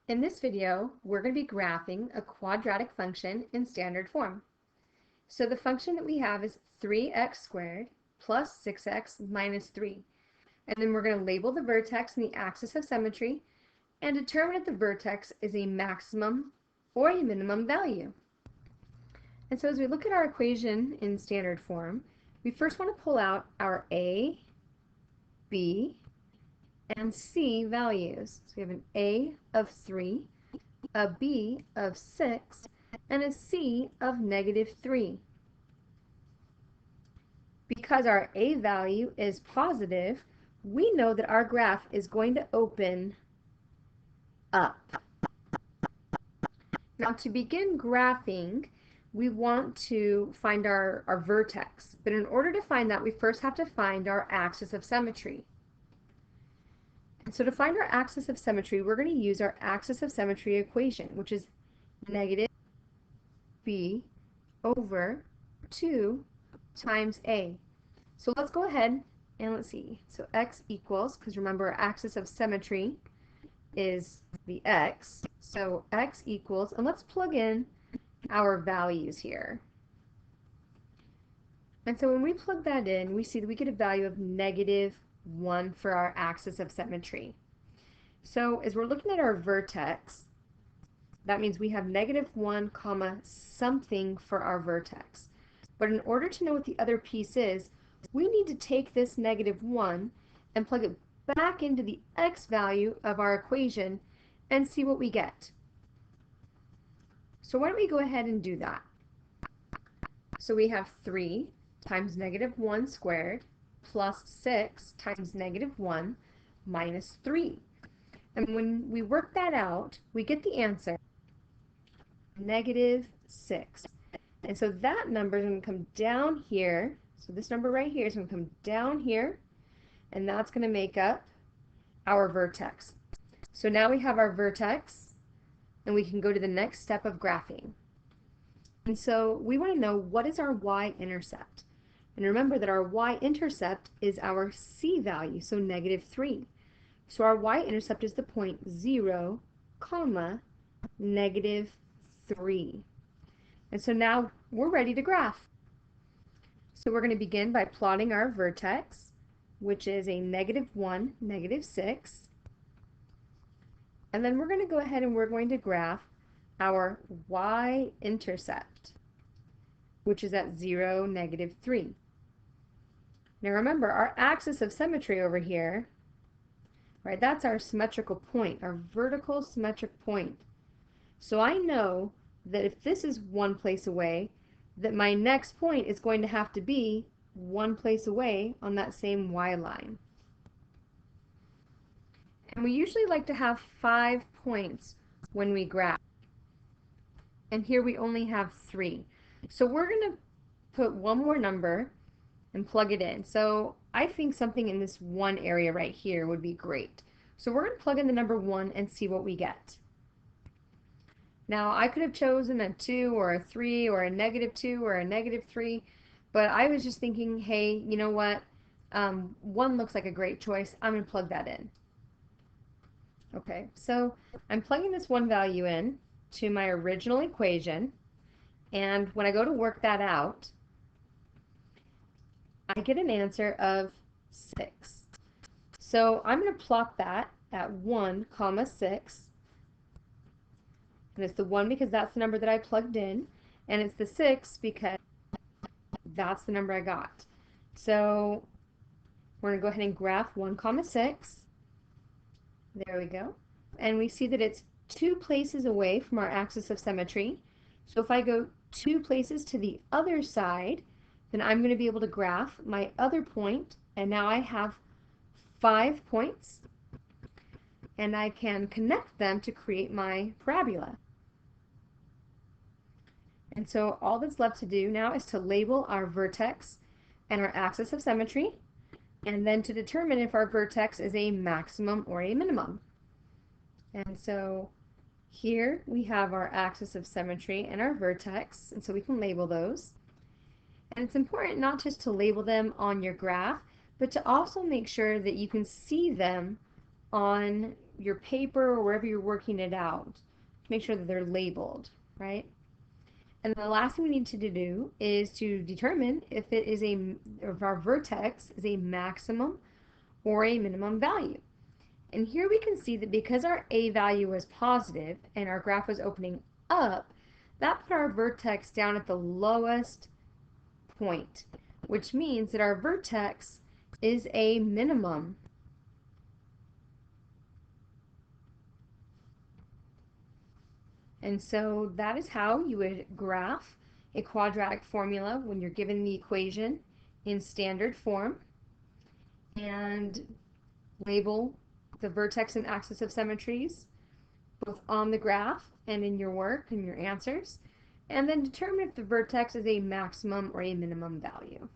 In this video, we're going to be graphing a quadratic function in standard form. So the function that we have is 3x squared plus 6x minus 3. And then we're going to label the vertex and the axis of symmetry and determine if the vertex is a maximum or a minimum value. And so as we look at our equation in standard form, we first want to pull out our a, b, and c values. So we have an a of 3, a b of 6, and a c of -3. Because our a value is positive, we know that our graph is going to open up. Now to begin graphing, we want to find our vertex. But in order to find that, we first have to find our axis of symmetry. And so to find our axis of symmetry, we're going to use our axis of symmetry equation, which is negative b over 2 times a. So let's go ahead and let's see. So x equals, because remember our axis of symmetry is the x. So x equals, and let's plug in our values here. And so when we plug that in, we see that we get a value of -1 for our axis of symmetry. So as we're looking at our vertex, that means we have -1 comma something for our vertex. But in order to know what the other piece is, we need to take this -1 and plug it back into the x value of our equation and see what we get. So why don't we go ahead and do that? So we have 3 times -1 squared plus 6 times -1 minus 3. And when we work that out, we get the answer, -6. And so that number is going to come down here. So this number right here is going to come down here, and that's going to make up our vertex. So now we have our vertex, and we can go to the next step of graphing. And so we want to know, what is our y-intercept? And remember that our y-intercept is our c value, so -3. So our y-intercept is the point 0, comma, -3. And so now we're ready to graph. So we're going to begin by plotting our vertex, which is a -1, -6. And then we're going to go ahead and we're going to graph our y-intercept, which is at 0, -3. Now remember, our axis of symmetry over here, right, that's our symmetrical point, our vertical symmetric point. So I know that if this is one place away, that my next point is going to have to be one place away on that same y line. And we usually like to have 5 points when we graph. And here we only have 3. So we're going to put one more number and plug it in. So I think something in this one area right here would be great. So we're going to plug in the number 1 and see what we get. Now I could have chosen a 2 or a 3 or a -2 or a -3, but I was just thinking, hey, you know what? 1 looks like a great choice. I'm going to plug that in. Okay, so I'm plugging this 1 value in to my original equation, and when I go to work that out, I get an answer of 6. So I'm going to plot that at 1, 6. And it's the 1 because that's the number that I plugged in, and it's the 6 because that's the number I got. So we're going to go ahead and graph 1, 6. There we go. And we see that it's 2 places away from our axis of symmetry. So if I go 2 places to the other side, then I'm going to be able to graph my other point, and now I have 5 points, and I can connect them to create my parabola. And so all that's left to do now is to label our vertex and our axis of symmetry, and then to determine if our vertex is a maximum or a minimum. And so here we have our axis of symmetry and our vertex, and so we can label those. And it's important not just to label them on your graph, but to also make sure that you can see them on your paper or wherever you're working it out. Make sure that they're labeled, right? And the last thing we need to do is to determine if if our vertex is a maximum or a minimum value. And here we can see that because our A value was positive and our graph was opening up, that put our vertex down at the lowest point, which means that our vertex is a minimum. And so that is how you would graph a quadratic formula when you're given the equation in standard form, and label the vertex and axis of symmetries both on the graph and in your work and your answers, and then determine if the vertex is a maximum or a minimum value.